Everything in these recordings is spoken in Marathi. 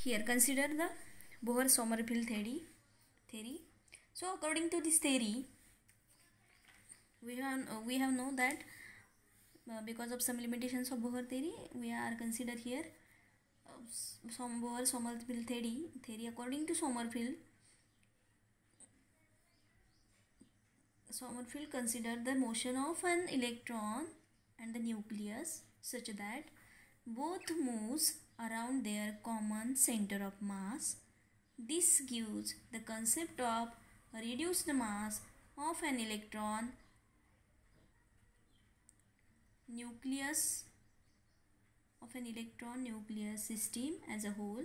Here consider the Bohr-Sommerfeld theory. So according to this theory, we have known that because of some limitations of Bohr theory, we are consider here some Bohr-Sommerfeld theory. According to Sommerfeld considered the motion of an electron and the nucleus such that both moves around their common center of mass. This gives the concept of a reduced mass of an electron nucleus system as a whole.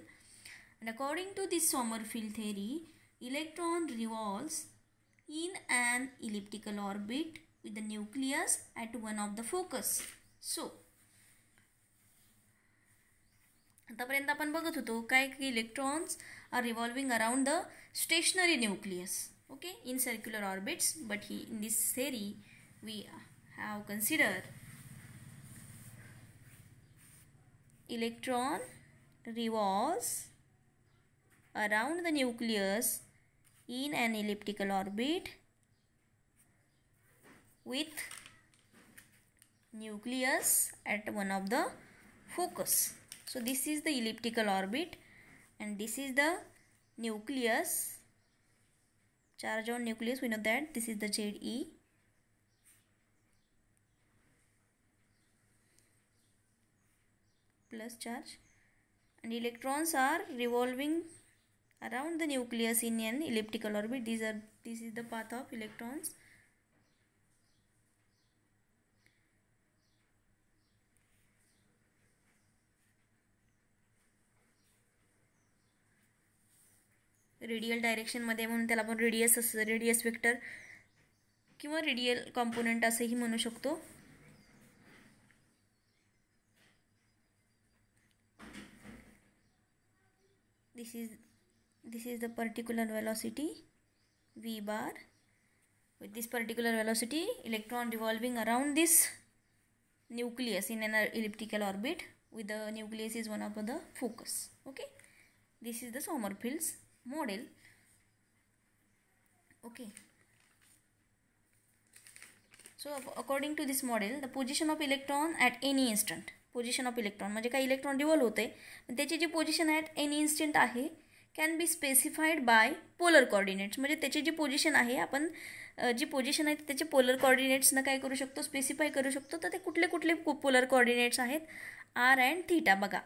And according to this Sommerfeld theory, electron revolves in an elliptical orbit with the nucleus at one of the focus. So आतापर्यंत आपण बघत होतो काय की electrons are revolving around the stationary nucleus, okay, in circular orbits. But in this theory we have considered electron revolves around the nucleus in an elliptical orbit with nucleus at one of the focus. So this is the elliptical orbit and this is the nucleus, charge on nucleus, we know that this is the Ze plus charge, and electrons are revolving around the nucleus in an elliptical orbit. This is the path of electrons. Radial direction मध्ये म्हणून त्याला आपण रेडियस वेक्टर किंवा रेडियल कॉम्पोनंट असेही म्हणू शकतो. This is the particular velocity v bar. With this particular velocity, electron revolving around this nucleus in an elliptical orbit with the nucleus is one of the focus. Okay, this is the Sommerfeld's model. Okay, so according to this model, the position of electron at any instant, position of electron म्हणजे काय, इलेक्ट्रॉन रिव्हॉल्व होते, त्याची जी पोझिशन ॲट एनी इन्स्टंट आहे can be specified by polar coordinates. म्हणजे त्याची जी पोझिशन आहे, आपण जी पोझिशन आहे त्याचे पोलर कोऑर्डिनेट्सनं काय करू शकतो, स्पेसिफाय करू शकतो. तर ते कुठले कुठले पोलर कोऑर्डिनेट्स आहेत, आर अँड थीटा. बघा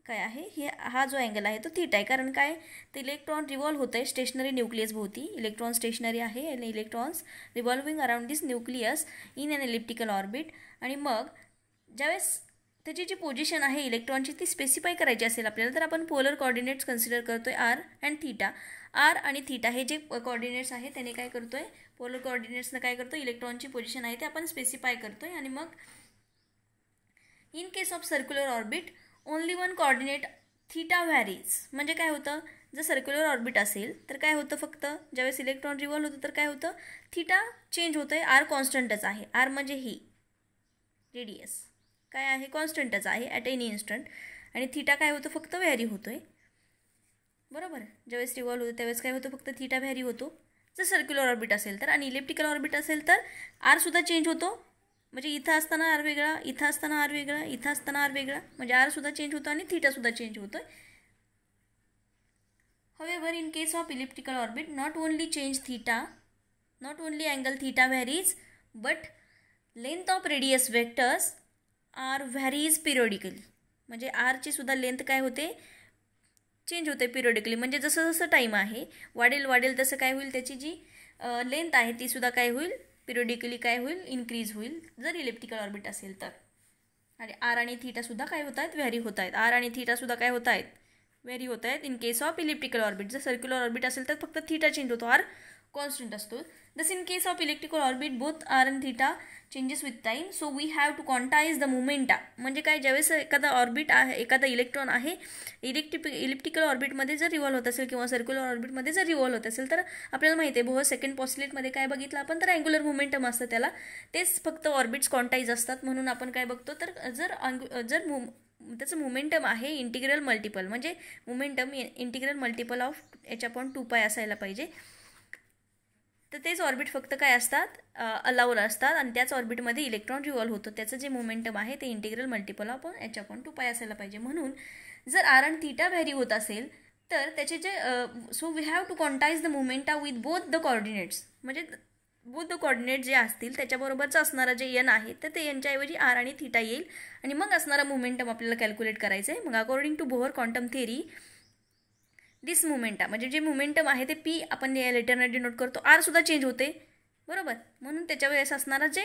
काय आहे, हे हा जो अँगल आहे तो थीटा आहे. कारण काय, तर इलेक्ट्रॉन रिव्हॉल्व होत आहे स्टेशनरी न्यूक्लियस भोवती. इलेक्ट्रॉन स्टेशनरी आहे आणि electrons revolving around this nucleus in an elliptical orbit. आणि मग ज्यावेळेस त्याची जी पोझिशन आहे इलेक्ट्रॉनची ती स्पेसिफाय करायची असेल आपल्याला, तर आपण पोलर कोऑर्डिनेट्स कन्सिडर करतोय आर अँड थीटा. आर आणि थीटा हे जे कोऑर्डिनेट्स आहे त्याने काय करतोय, पोलर कोऑर्डिनेट्सनं काय करतो, इलेक्ट्रॉनची पोझिशन आहे ते आपण स्पेसिफाय करतोय. आणि मग in case of circular orbit only one coordinate theta varies. म्हणजे काय होतं, जर सर्क्युलर ऑर्बिट असेल तर काय होतं, फक्त ज्यावेळेस इलेक्ट्रॉन रिव्हॉल्व होतं तर काय होतं, थीटा चेंज होतं आहे, आर कॉन्स्टंटच आहे. आर म्हणजे ही रेडियस काय आहे, कॉन्स्टंटच आहे ॲट एनी इन्स्टंट. आणि थीटा काय होतं, फक्त व्हॅरी होतो आहे. बरोबर, ज्यावेळेस रिव्हॉल्व होतं त्यावेळेस काय होतं, फक्त थीटा व्हॅरी होतो जर सर्क्युलर ऑर्बिट असेल तर. आणि इलेप्टिकल ऑर्बिट असेल तर आरसुद्धा चेंज होतो. म्हणजे इथं असताना आर वेगळा, इथं असताना आर वेगळा, इथं असताना आर वेगळा, म्हणजे आरसुद्धा चेंज होतो आणि थीटासुद्धा चेंज होतो आहे. However, in case of elliptical orbit, not only change theta, not only angle theta varies, but length of radius vectors are varies periodically. म्हणजे आरची सुद्धा लेंथ काय होते, चेंज होते पिरियडिकली. म्हणजे जसं जसं टाईम आहे वाढेल तसं काय होईल, त्याची जी लेंथ आहे ती सुद्धा काय होईल, पिरियडिकली काय होईल, इन्क्रीज होईल जर इलेप्टिकल ऑर्बिट असेल तर. आणि आर आणि थीटासुद्धा काय होत आहेत, व्हॅरी होत आहेत. आर आणि थीटासुद्धा काय होत आहेत, व्हॅरी होत आहेत in case of elliptical orbit. जर सर्क्युलर ऑर्बिट असेल तर फक्त थीटा चेंज होतो, आर कॉन्स्टंट असतो. Thus in case of electrical orbit both R and theta changes with time. So we have to quantise the momenta. म्हणजे काय, ज्यावेळेस एखादा ऑर्बिट आहे, एखादा इलेक्ट्रॉन आहे इलेक्ट्रिकल ऑर्बिटमध्ये जर रिव्हॉल्व होत असेल किंवा सर्क्युलर ऑर्बिटमध्ये जर रिव्हॉल्व होत असेल, तर आपल्याला माहिती आहे बोहर सेकंड पॉस्टुलेटमध्ये काय बघितलं आपण, तर अँग्युलर मोमेंटम असतं त्याला. तेच फक्त ऑर्बिट्स क्वांटाईज असतात. म्हणून आपण काय बघतो, तर जर त्याचं मोमेंटम आहे इंटिग्रल मल्टिपल, म्हणजे momentum integral multiple of h/2π असायला पाहिजे. तर तेच ऑर्बिट फक्त काय असतात, अलाउड असतात आणि त्याच ऑर्बिटमध्ये इलेक्ट्रॉन रिव्हॉल्व होतो. त्याचं जे मोमेंटम आहे ते इंटिग्रल मल्टिपल ऑफ h/2π असायला पाहिजे. म्हणून जर r आणि थीटा व्हॅरी होत असेल तर त्याचे जे so we have to quantise the momenta with both the coordinates, म्हणजे बोथ द कॉर्डिनेट जे असतील त्याच्याबरोबरचं असणारं जे एन आहे तर ते एनच्याऐवजी आर आणि थीटा येईल आणि मग असणारा मोमेंटम आपल्याला कॅल्क्युलेट करायचं आहे. मग according to Bohr quantum theory this momenta, म्हणजे जे मोमेंटम आहे ते पी आपण या लेटरने डिनोट करतो. आर सुद्धा चेंज होते बरोबर, म्हणून त्याच्या वेळेस असणारा जे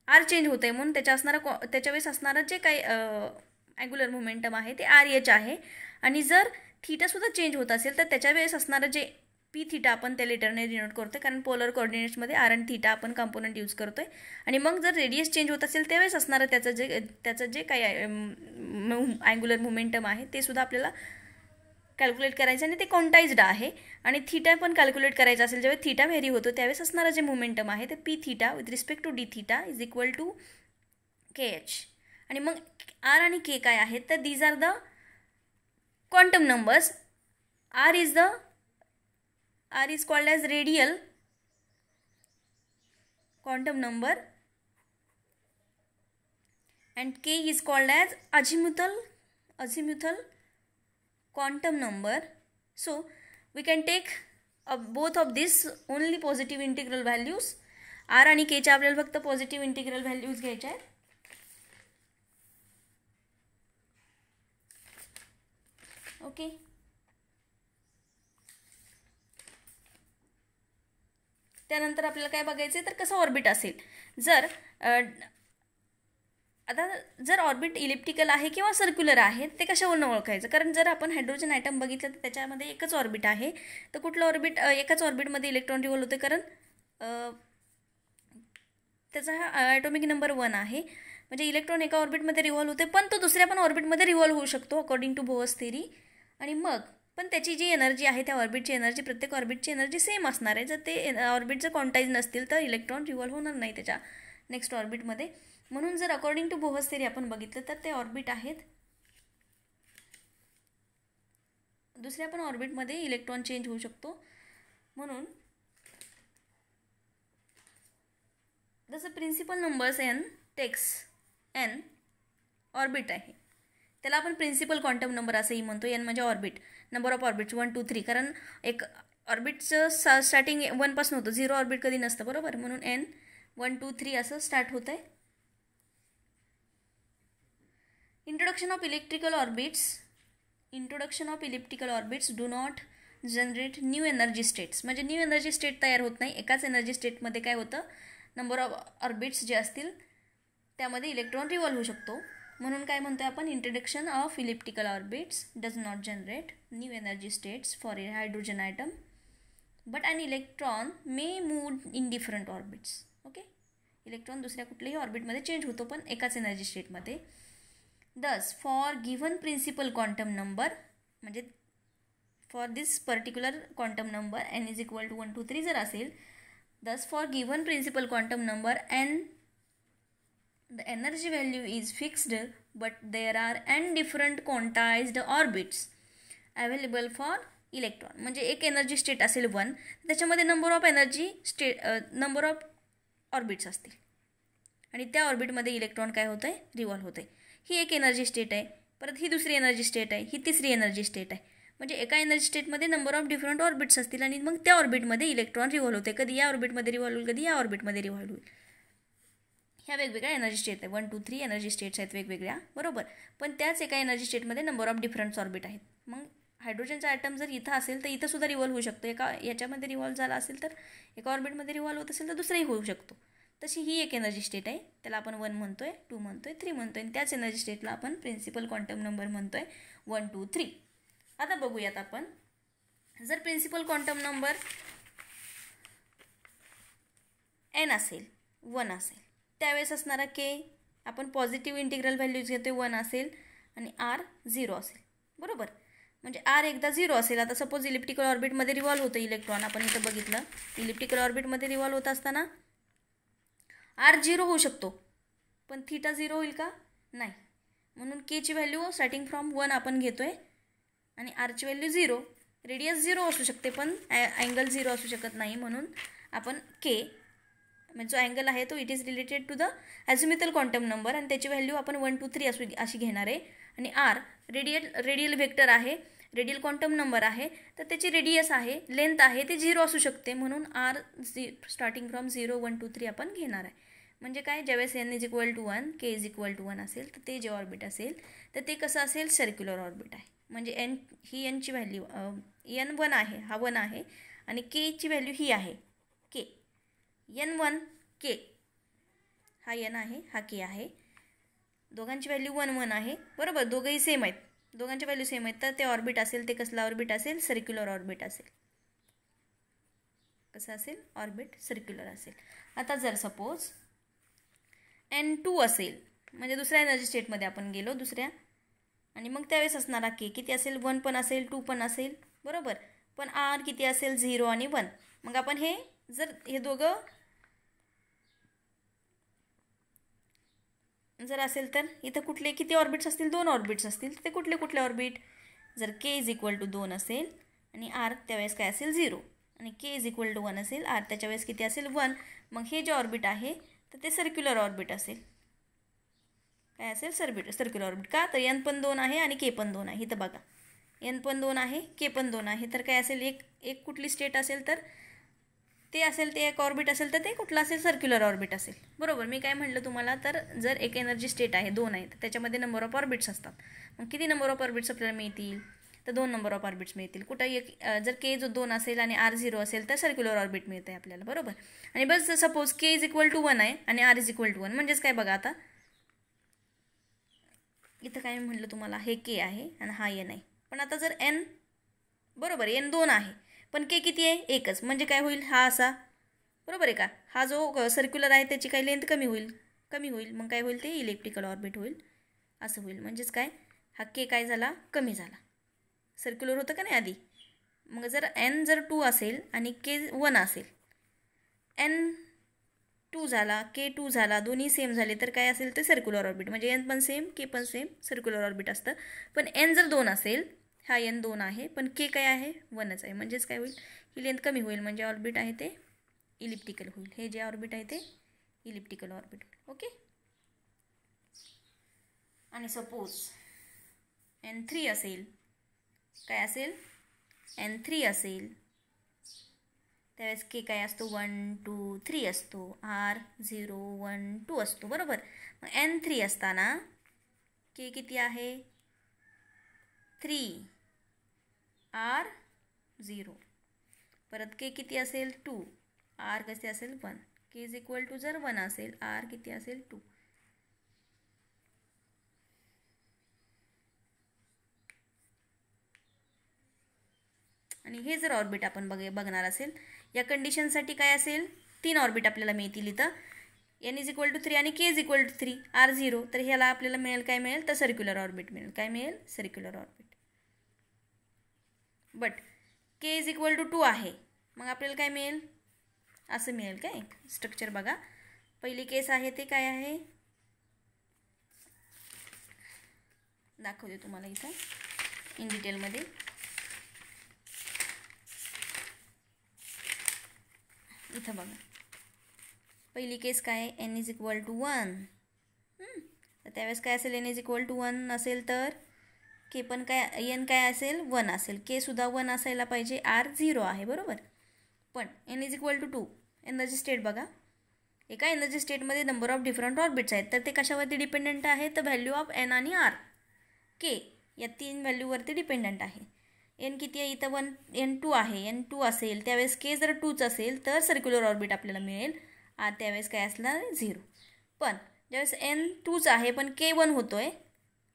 आर चेंज होते म्हणून त्याच्या वेळेस असणारा जे काही अँग्युलर मोमेंटम आहे ते आर एच आहे. आणि जर थीटासुद्धा चेंज होत असेल तर त्याच्या वेळेस असणारं जे पी थीटा आपण त्या लेटरने डिनोट करतो, कारण पोलर कोऑर्डिनेट्समध्ये आर आणि थीटा आपण कंपोनंट यूज करतो आहे. आणि मग जर रेडियस चेंज होत असेल त्यावेळेस असणारं त्याचं जे काही अँग्युलर मोमेंटम आहे ते सुद्धा आपल्याला कॅल्क्युलेट करायचं आणि ते क्वांटाइज्ड आहे. आणि थीटा पण कॅल्क्युलेट करायचं असेल ज्यावेळी थीटा व्हेरी होतो त्यावेळेस असणारं जे मोमेंटम आहे ते P theta with respect to D theta is equal to K H. आणि मग आर आणि के काय आहेत तर these are the quantum numbers. R is called as radial quantum number and K is called as azimuthal quantum number. So we can take both of these only positive integral values. R आणि K च्या आपल्याला फक्त पॉझिटिव्ह इंटिग्रल व्हॅल्यूज घ्यायच्या आहेत. ओके, त्यानंतर आपल्याला काय बघायचं आहे तर कसं ऑर्बिट असेल. जर ऑर्बिट इलिप्टिकल आहे किंवा सर्क्युलर आहे ते कशावरून ओळखायचं, कारण जर आपण हायड्रोजन ॲटम बघितलं तर त्याच्यामध्ये एकच ऑर्बिट आहे. तर कुठलं ऑर्बिट, एकाच ऑर्बिटमध्ये इलेक्ट्रॉन रिव्हॉल्व होते कारण त्याचा हा ॲटॉमिक नंबर 1 आहे. म्हणजे इलेक्ट्रॉन एका ऑर्बिटमध्ये रिव्हॉल्व होते पण तो दुसऱ्या पण ऑर्बिटमध्ये रिव्हॉल्व होऊ शकतो अकॉर्डिंग टू बोअर्स थेरी. आणि मग पण त्याची जी एनर्जी आहे त्या ऑर्बिटची एनर्जी, प्रत्येक ऑर्बिटची एनर्जी सेम असणार आहे. जर ते ऑर्बिट जर क्वांटाईज नसतील तर इलेक्ट्रॉन रिव्हॉल्व होणार नाही त्याच्या नेक्स्ट ऑर्बिटमध्ये. म्हणून जर अकॉर्डिंग टू बोहर्स थेरी आपण बघितलं तर ते ऑर्बिट आहेत, दुसऱ्या पण ऑर्बिटमध्ये इलेक्ट्रॉन चेंज होऊ शकतो. म्हणून जसं principal numbers N takes N orbit आहे त्याला आपण प्रिन्सिपल क्वांटम नंबर असंही म्हणतो. एन म्हणजे ऑर्बिट, नंबर ऑफ ऑर्बिट्स 1 2 3, कारण एक ऑर्बिटचं स्टार्टिंग 1 पासून होतं, 0 ऑर्बिट कधी नसतं बरोबर. म्हणून एन 1 2 3 असं स्टार्ट होतं आहे. Introduction of electrical orbits do not generate new energy states, म्हणजे न्यू एनर्जी स्टेट तयार होत नाही. एकाच एनर्जी स्टेटमध्ये काय होतं, नंबर ऑफ ऑर्बिट्स जे असतील त्यामध्ये इलेक्ट्रॉन रिव्हॉल्व होऊ शकतो. म्हणून काय म्हणतो आपण, introduction of elliptical orbits does not generate new energy states for a hydrogen atom but an electron may move in different orbits. Okay, electron दुसऱ्या कुठल्याही ऑर्बिटमध्ये चेंज होतो पण एकाच एनर्जी स्टेटमध्ये. Thus for given principal quantum number, म्हणजे for this particular quantum number n is equal to 1 2 3 जर असेल, thus for given principal quantum number n the energy value is fixed but there are n different quantized orbits available for electron. म्हणजे एक एनर्जी स्टेट असेल 1, त्याच्यामध्ये नंबर ऑफ ऑर्बिट्स असतील आणि त्या ऑर्बिटमध्ये इलेक्ट्रॉन काय होतं आहे, रिव्हॉल्व होतं आहे. ही एक एनर्जी स्टेट आहे, परत ही दुसरी एनर्जी स्टेट आहे, ही तिसरी एनर्जी स्टेट आहे. म्हणजे एका एनर्जी स्टेटमध्ये नंबर ऑफ डिफरंट ऑर्बिट्स असतील आणि मग त्या ऑर्बिटमध्ये इलेक्ट्रॉन रिव्हॉल्व होते. कधी या ऑर्बिटमध्ये रिव्हॉल्व होईल, कधी या ऑर्बिटमध्ये रिव्हॉल्व होईल. ह्या वेगवेगळ्या एनर्जी स्टेट आहे, 1 2 3 एनर्जी स्टेट्स आहेत वेगवेगळ्या बरोबर. पण त्याच एका एनर्जी स्टेटमध्ये नंबर ऑफ डिफरंट ऑर्बिट आहेत. मग हायड्रोजनचा ॲटम जर इथं असेल तर इथं सुद्धा रिव्हॉल्व होऊ शकतो. एका याच्यामध्ये रिव्हॉल्व झाला असेल तर एका ऑर्बिटमध्ये रिव्हॉल्व होत असेल तर दुसरंही होऊ शकतो. तशी ही एक एनर्जी स्टेट आहे, त्याला आपण 1 म्हणतोय, 2 म्हणतोय, 3 म्हणतोय आणि त्याच एनर्जी स्टेटला आपण प्रिन्सिपल क्वांटम नंबर म्हणतोय 1 2 3. आता बघूयात आपण, जर प्रिन्सिपल क्वांटम नंबर एन असेल, 1 असेल, त्यावेळेस असणारा के आपण पॉझिटिव्ह इंटिग्रल व्हॅल्यूज घेतो, 1 असेल आणि आर 0 असेल बरोबर. म्हणजे आर एकदा 0 असेल. आता सपोज इलिप्टिकल ऑर्बिटमध्ये रिव्हॉल्व होतं इलेक्ट्रॉन, आपण इथं बघितलं इलिप्टिकल ऑर्बिटमध्ये रिव्हॉल्व होत असताना आर 0 होऊ शकतो पण थीटा 0 होईल का, नाही. म्हणून केची व्हॅल्यू स्टार्टिंग फ्रॉम 1 आपण घेतो आहे आणि आरची व्हॅल्यू 0. रेडियस 0 असू शकते पण अँगल 0 असू शकत नाही, म्हणून आपण के म्हणजे जो अँगल आहे तो it is related to the azimuthal quantum number आणि त्याची व्हॅल्यू आपण 1 2 3 अशी घेणार आहे. आणि आर रेडियल व्हेक्टर आहे, रेडियल क्वांटम नंबर आहे, तर त्याची रेडियस आहे, लेंथ आहे ते 0 असू शकते, म्हणून आर स्टार्टिंग फ्रॉम 0 1 2 3 आपण घेणार आहे. म्हणजे काय, ज्यावेळेस n is equal to 1 k is equal to 1 असेल तर ते जे ऑर्बिट असेल तर ते कसं असेल, सर्क्युलर ऑर्बिट आहे. म्हणजे एनची व्हॅल्यू n1 आहे, हा 1 आहे आणि केची व्हॅल्यू ही आहे k. n1 k हा n आहे, हा k आहे, दोघांची व्हॅल्यू 1 1 आहे बरोबर, दोघंही सेम आहेत, दोघांची व्हॅल्यू सेम आहेत, तर ते ऑर्बिट असेल ते कसलं ऑर्बिट असेल, सर्क्युलर ऑर्बिट असेल. कसं असेल, ऑर्बिट सर्क्युलर असेल. आता जर सपोज n2 असेल म्हणजे दुसऱ्या एनर्जी स्टेटमध्ये आपण गेलो दुसऱ्या, आणि मग त्यावेळेस असणारा के किती असेल, 1 पण असेल 2 पण असेल बरोबर, पण आर किती असेल 0 आणि 1. मग आपण हे जर हे दोघं जर असेल तर इथं कुठले किती ऑर्बिट्स असतील, 2 ऑर्बिट्स असतील, ते कुठले कुठले ऑर्बिट, जर के इज इक्वल टू 2 असेल आणि आर त्यावेळेस काय असेल 0 आणि के इज इक्वल टू 1 असेल, आर त्याच्या वेळेस किती असेल 1, मग हे जे ऑर्बिट आहे तर ते सर्क्युलर ऑर्बिट असेल. काय असेल, सर्क्युलर ऑर्बिट. का, तर n पण 2 आहे आणि के पण 2 आहे. इथं बघा n पण 2 आहे, के पण 2 आहे, तर काय असेल, एक कुठली स्टेट असेल तर ते असेल, ते एक ऑर्बिट असेल तर ते कुठलं असेल, सर्क्युलर ऑर्बिट असेल बरोबर. मी काय म्हटलं तुम्हाला, तर जर एक एनर्जी स्टेट आहे 2 आहे तर त्याच्यामध्ये नंबर ऑफ ऑर्बिट्स असतात. मग किती नंबर ऑफ ऑर्बिट्स आपल्याला मिळतील, तर 2 नंबर ऑफ ऑर्बिट्स मिळतील. कुठं एक जर के जो 2 असेल आणि आर 0 असेल तर सर्क्युलर ऑर्बिट मिळतं आहे आपल्याला बरोबर. आणि बस suppose k is equal to 1 आहे आणि आर इज इक्वल टू 1, म्हणजेच काय बघा, आता इथं काय मी म्हटलं तुम्हाला, हे के आहे आणि हा n आहे, पण आता जर n बरोबर n 2 आहे पण के किती आहे, एकच, म्हणजे काय होईल, हा असा बरोबर आहे का, हा जो सर्क्युलर आहे त्याची काही लेंथ कमी होईल, मग काय होईल, ते इलेक्ट्रिकल ऑर्बिट होईल असं होईल. म्हणजेच काय, हा के काय झाला, कमी झाला, सर्क्युलर होतं का नाही आधी. मग जर n जर 2 असेल आणि के 1 असेल, n 2 झाला, के 2 झाला, दोन्ही सेम झाले तर काय असेल, ते सर्क्युलर ऑर्बिट. म्हणजे n पण सेम, के पण सेम, सर्क्युलर ऑर्बिट असतं. पण n जर 2 असेल, हा n 2 आहे पण के काय आहे, 1च आहे, म्हणजेच काय होईल, ही लेंथ कमी होईल, म्हणजे ऑर्बिट आहे ते इलिप्टिकल होईल. हे जे ऑर्बिट आहे ते इलिप्टिकल ऑर्बिट होईल. ओके. आणि सपोज n3 असेल, काय असेल, n3 असेल त्यावेळेस के काय असतो, 1 2 3 असतो, आर 0 1 2 असतो बरोबर. मग n3 असताना के किती आहे, 3, आर 0, परत के किती असेल 2, आर कसे असेल 1, के इज इक्वल टू जर 1 असेल, आर किती असेल 2. आणि हे जर ऑर्बिट आपण बघणार असेल, या कंडिशनसाठी काय असेल, 3 ऑर्बिट आपल्याला मिळतील इथं, n इज इक्वल टू 3 आणि के इज इक्वल टू 3, आर 0, तर ह्याला आपल्याला मिळेल काय मिळेल, तर सर्क्युलर ऑर्बिट मिळेल. काय मिळेल, circular orbit. But K is equal to 2 आहे, मग आपल्याला काय मिळेल, असं मिळेल. काय स्ट्रक्चर बघा, पहिली केस आहे ते काय आहे, दाखवते तुम्हाला इथं इन डिटेलमध्ये. इथं बघा, पहिली केस काय आहे, n इज इक्वल टू 1, तर त्यावेळेस काय असेल, n इज इक्वल टू 1 असेल तर के पण काय, n काय असेल 1 असेल, के सुद्धा 1 असायला पाहिजे, आर 0 आहे बरोबर. पण n is equal to 2, energy state बघा, एका एनर्जी स्टेटमध्ये नंबर ऑफ डिफरंट ऑर्बिट्स आहेत, तर ते कशावरती डिपेंडंट आहे, तर व्हॅल्यू ऑफ n आणि आर, के या 3 व्हॅल्यूवरती डिपेंडंट आहे. n किती आहे इथं, n2 आहे, n2 असेल त्यावेळेस के जर 2च असेल तर सर्क्युलर ऑर्बिट आपल्याला मिळेल, आर त्यावेळेस काय असणार 0. पण ज्यावेळेस n 2च आहे पण के 1 होतो आहे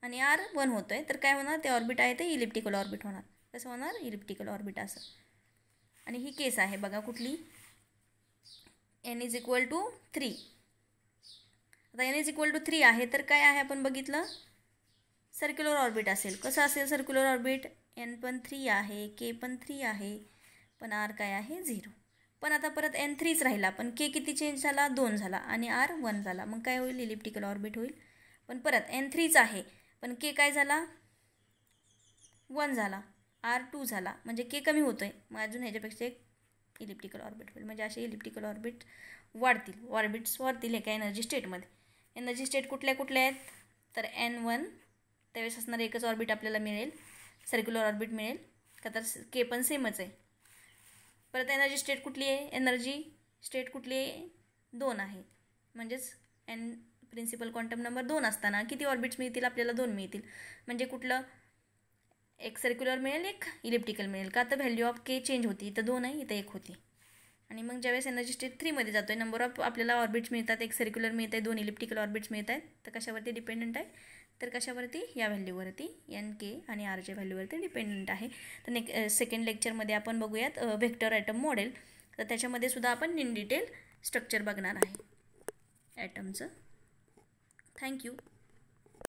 आणि आर 1 होतो आहे, तर काय होणार, ते ऑर्बिट आहे ते इलिप्टिकल ऑर्बिट होणार. कसं होणार, इलिप्टिकल ऑर्बिट असं. आणि ही केस आहे बघा कुठली, n इज इक्वल टू 3. आता n इज इक्वल टू 3 आहे तर काय आहे, आपण बघितलं, सर्क्युलर ऑर्बिट असेल. कसं असेल सर्क्युलर ऑर्बिट, n पण 3 आहे, के पण 3 आहे, पण आर काय आहे 0. पण आता परत n 3च राहिला, पण के किती चेंज झाला, 2 झाला आणि आर 1 झाला, मग काय होईल, इलिप्टिकल ऑर्बिट होईल. पण परत n 3च आहे पण के काय झाला 1 झाला, R2 झाला, म्हणजे के कमी होतो आहे. मग अजून ह्याच्यापेक्षा एक इलिप्टिकल ऑर्बिट होईल. म्हणजे असे इलिप्टिकल ऑर्बिट ऑर्बिट्स वाढतील एका एनर्जी स्टेटमध्ये. एनर्जी स्टेट कुठल्या कुठल्या आहेत तर N1 त्यावेळेस असणारे एकच ऑर्बिट आपल्याला मिळेल, सर्क्युलर ऑर्बिट मिळेल का तर के पण सेमच आहे. परत एनर्जी स्टेट कुठली आहे, एनर्जी स्टेट कुठली आहे 2 आहे. म्हणजेच एन प्रिन्सिपल क्वांटम नंबर 2 असताना किती ऑर्बिट्स मिळतील आपल्याला 2 मिळतील. म्हणजे कुठलं एक सर्क्युलर मिळेल एक इलिप्टिकल मिळेल का तर व्हॅल्यू ऑफ के चेंज होती. इथं 2 आहे इथं 1 होती. आणि मग ज्यावेळेस एनर्जी स्टेट 3 मध्ये जातो आहे नंबर ऑफ आपल्याला ऑर्बिट्स मिळतात, एक सर्क्युलर मिळत आहे 2 इलिप्टिकल ऑर्बिट्स मिळत आहेत. तर कशावरती डिपेंडंट आहे तर कशावरती या व्हॅल्यूवरती एन के आणि आरच्या व्हॅल्यूवरती डिपेंडंट आहे. तर सेकंड लेक्चरमध्ये आपण बघूयात व्हेक्टर ॲटम मॉडेल. तर त्याच्यामध्ये सुद्धा आपण इन डिटेल स्ट्रक्चर बघणार आहे ॲटमचं. थँक्यू.